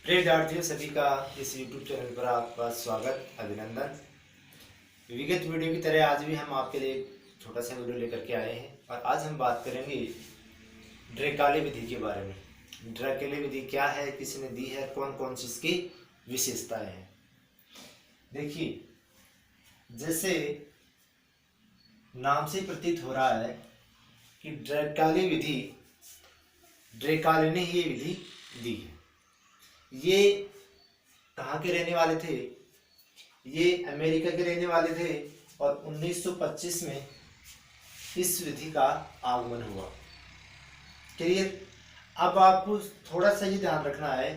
प्रिय विद्यार्थियों, सभी का इस YouTube चैनल पर आपका स्वागत, अभिनंदन। विगत वीडियो की तरह आज भी हम आपके लिए एक छोटा सा वीडियो लेकर के आए हैं और आज हम बात करेंगे ड्रेकाले विधि के बारे में। ड्रेकाले विधि क्या है, किसने दी है, कौन कौन सी इसकी विशेषताएं हैं। देखिए, जैसे नाम से प्रतीत हो रहा है कि ड्रेकाले ने ये विधि दी है। ये कहाँ के रहने वाले थे? ये अमेरिका के रहने वाले थे और 1925 में इस विधि का आगमन हुआ। क्लियर? अब आपको थोड़ा सा ये ध्यान रखना है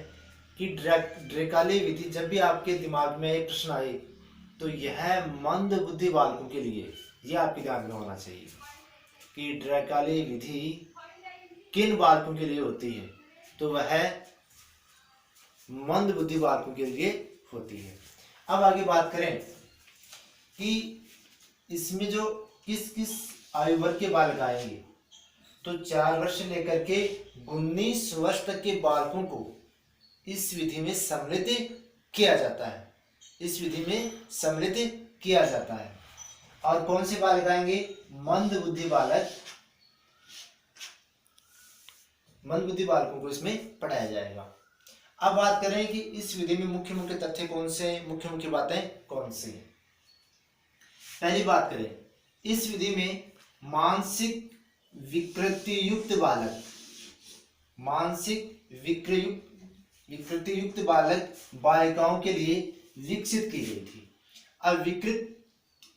कि ड्रेकाले विधि जब भी आपके दिमाग में प्रश्न आए तो यह मंद बुद्धि बालकों के लिए, यह आपके ध्यान में होना चाहिए कि ड्रेकाले विधि किन बालकों के लिए होती है। तो वह मंद बुद्धि बालकों के लिए होती है। अब आगे बात करें कि इसमें जो किस किस आयु वर्ग के बालक आएंगे, तो 4 वर्ष से लेकर के 19 वर्ष तक के बालकों को इस विधि में सम्मिलित किया जाता है। इस विधि में सम्मिलित किया जाता है। और कौन से बालक आएंगे? मंद बुद्धि बालकों को इसमें पढ़ाया जाएगा। अब बात करें कि इस विधि में मुख्य मुख्य तथ्य कौन से, मुख्य मुख्य बातें कौन सी हैं। पहली बात करें, इस विधि में मानसिक विकृति युक्त बालक बालिकाओं के लिए विकसित की गई थी। अब विकृत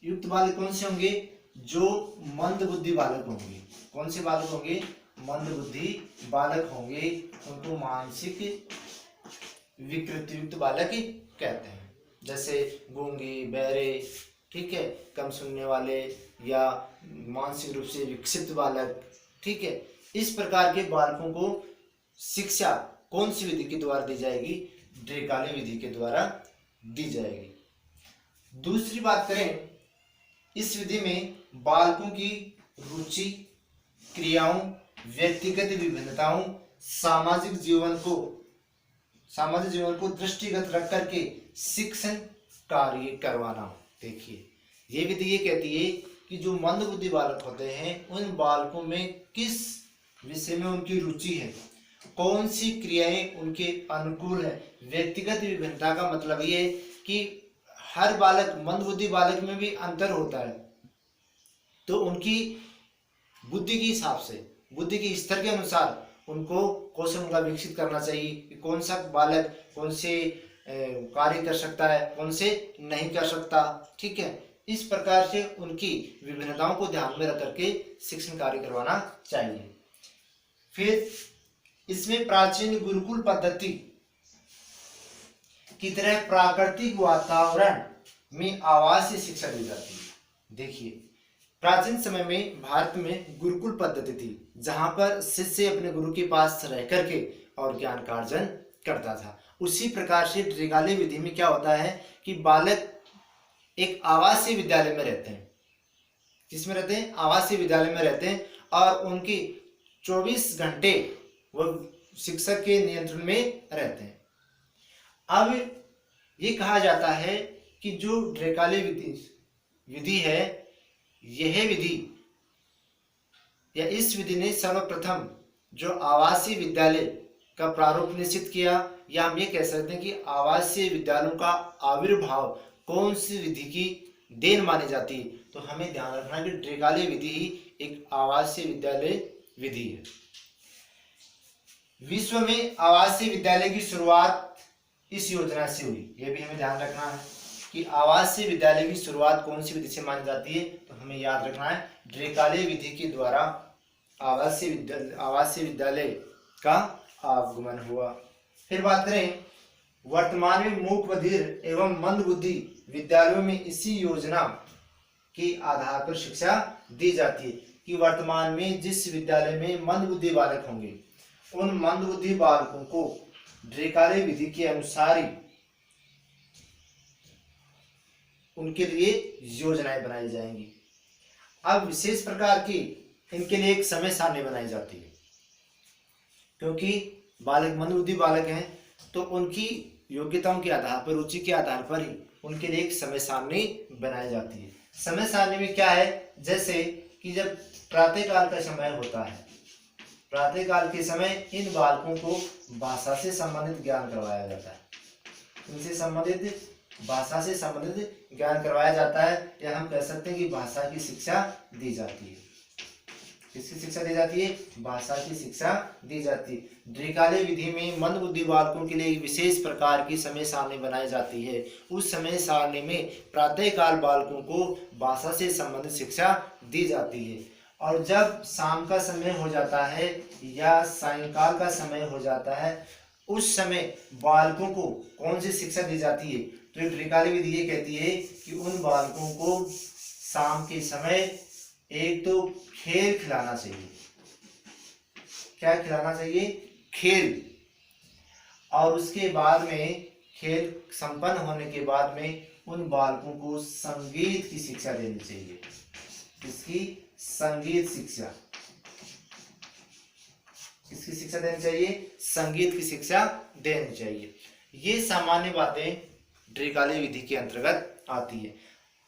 युक्त बालक कौन से होंगे? जो मंद बुद्धि बालक होंगे। कौन से बालक होंगे? मंद बुद्धि बालक होंगे। उनको मानसिक विकृति युक्त बालक कहते हैं। जैसे गूंगे, बहरे, ठीक है, कम सुनने वाले या मानसिक रूप से विकसित बालक, ठीक है। इस प्रकार के बालकों को शिक्षा कौन सी विधि के द्वारा दी जाएगी? ड्रेकाले विधि के द्वारा दी जाएगी। दूसरी बात करें, इस विधि में बालकों की रुचि, क्रियाओं, व्यक्तिगत विभिन्नताओं, सामाजिक जीवन को दृष्टिगत रख करके शिक्षण कार्य करवाना। देखिए, ये विधि ये कहती है कि जो मंद बुद्धि बालक होते हैं उन बालकों में किस विषय में उनकी रुचि है, कौन सी क्रियाएं उनके अनुकूल है। व्यक्तिगत विभिन्नता का मतलब ये है कि हर बालक, मंद बुद्धि बालक में भी अंतर होता है, तो उनकी बुद्धि के हिसाब से, बुद्धि के स्तर के अनुसार उनको कौशल उनका विकसित करना चाहिए कि कौन सा बालक कौन से कार्य कर सकता है, कौन से नहीं कर सकता, ठीक है। इस प्रकार से उनकी विभिन्नताओं को ध्यान में रख करके शिक्षण कार्य करवाना चाहिए। फिर इसमें प्राचीन गुरुकुल पद्धति की तरह प्राकृतिक वातावरण में आवासीय शिक्षा दी जाती है। देखिए, प्राचीन समय में भारत में गुरुकुल पद्धति थी, जहां पर शिष्य अपने गुरु के पास रह करके और ज्ञान का अर्जन करता था। उसी प्रकार से ड्रेकाले विधि में क्या होता है कि बालक एक आवासीय विद्यालय में रहते हैं। किसमें रहते हैं? आवासीय विद्यालय में रहते हैं और उनकी 24 घंटे वो शिक्षक के नियंत्रण में रहते हैं। अब ये कहा जाता है कि जो ड्रेकाले विधि है, यह विधि या इस विधि ने सर्वप्रथम जो आवासीय विद्यालय का प्रारूप निश्चित किया, या हम ये कह सकते हैं कि आवासीय विद्यालयों का आविर्भाव कौन सी विधि की देन मानी जाती है। तो हमें ध्यान रखना कि ड्रेकाले विधि ही एक आवासीय विद्यालय विधि है। विश्व में आवासीय विद्यालय की शुरुआत इस योजना से हुई। यह भी हमें ध्यान रखना है कि आवासीय विद्यालय की शुरुआत कौन सी विधि से मानी जाती है। तो हमें याद रखना है ड्रेकाले विधि के द्वारा आवासीय विद्यालय का आगमन हुआ। फिर बात करें, वर्तमान में मूक बधिर एवं मंद बुद्धि विद्यालयों में इसी योजना के आधार पर शिक्षा दी जाती है कि वर्तमान में जिस विद्यालय में मंद बुद्धि बालक होंगे, उन मंद बुद्धि बालकों को ड्रेकाले विधि के अनुसार ही उनके लिए योजनाएं बनाई जाएंगी। अब विशेष प्रकार की इनके लिए एक समय सारणी बनाई जाती है, क्योंकि बालक मंदबुद्धि बालक हैं तो उनकी योग्यताओं के आधार पर, रुचि के आधार पर ही उनके लिए एक समय सारणी बनाई जाती है। समय सारणी में क्या है, जैसे कि जब प्रातःकाल का समय होता है, प्रातःकाल के समय इन बालकों को भाषा से संबंधित ज्ञान करवाया जाता है, इनसे संबंधित भाषा से संबंधित ज्ञान करवाया जाता है, या हम कह सकते हैं कि भाषा की शिक्षा दी जाती है। किसकी शिक्षा दी जाती है? भाषा की शिक्षा दी जाती है। द्विकालीन विधि में मंदबुद्धि बालकों के लिए एक विशेष प्रकार की समय सारणी बनाई जाती है। उस समय सारणी में प्रातःकाल बालकों को भाषा से संबंधित शिक्षा दी जाती है, और जब शाम का समय हो जाता है या सायंकाल का समय हो जाता है, उस समय बालकों को कौन सी शिक्षा दी जाती है? तो द्विकालीन विधि ये कहती है कि उन बालकों को शाम के समय एक तो खेल खिलाना चाहिए। क्या खिलाना चाहिए? खेल। और उसके बाद में, खेल संपन्न होने के बाद में, उन बालकों को संगीत की शिक्षा देनी चाहिए। किसकी? संगीत शिक्षा। किसकी शिक्षा देनी चाहिए? संगीत की शिक्षा देनी चाहिए। ये सामान्य बातें द्विकालीन विधि के अंतर्गत आती है।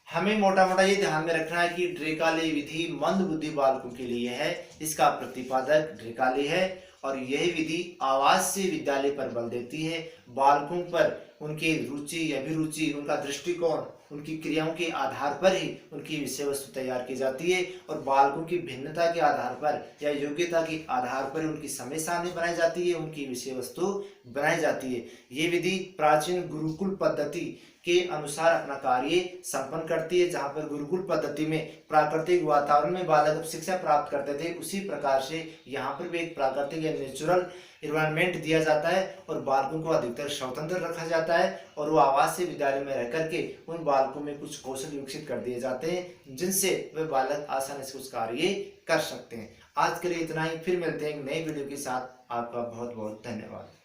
हमें मोटा मोटा ये ध्यान में रखना है कि द्विकालीन विधि मंदबुद्धि बालकों के लिए है, इसका प्रतिपादक द्विकालीन है, और यही विधि आवासीय विद्यालय पर बल देती है। बालकों पर उनकी रुचि, अभिरुचि, उनका दृष्टिकोण, उनकी क्रियाओं के आधार पर ही उनकी विषय वस्तु तैयार की जाती है, और बालकों की भिन्नता के आधार पर या योग्यता के आधार पर उनकी समय सारणी बनाई जाती है, उनकी विषय वस्तु बनाई जाती है। ये विधि प्राचीन गुरुकुल पद्धति के अनुसार अपना कार्य संपन्न करती है। जहाँ पर गुरुकुल पद्धति में प्राकृतिक वातावरण में बालक शिक्षा प्राप्त करते थे, उसी प्रकार से यहाँ पर भी एक प्राकृतिक या नेचुरल इन्वायरमेंट दिया जाता है, और बालकों को अधिकतर स्वतंत्र रखा जाता है, और वो आवासीय विद्यालय में रह करके उन बालकों में कुछ कौशल विकसित कर दिए जाते हैं, जिनसे वे बालक आसानी से उस कार्य कर सकते हैं। आज के लिए इतना ही, फिर मिलते हैं एक नई वीडियो के साथ। आपका बहुत बहुत धन्यवाद।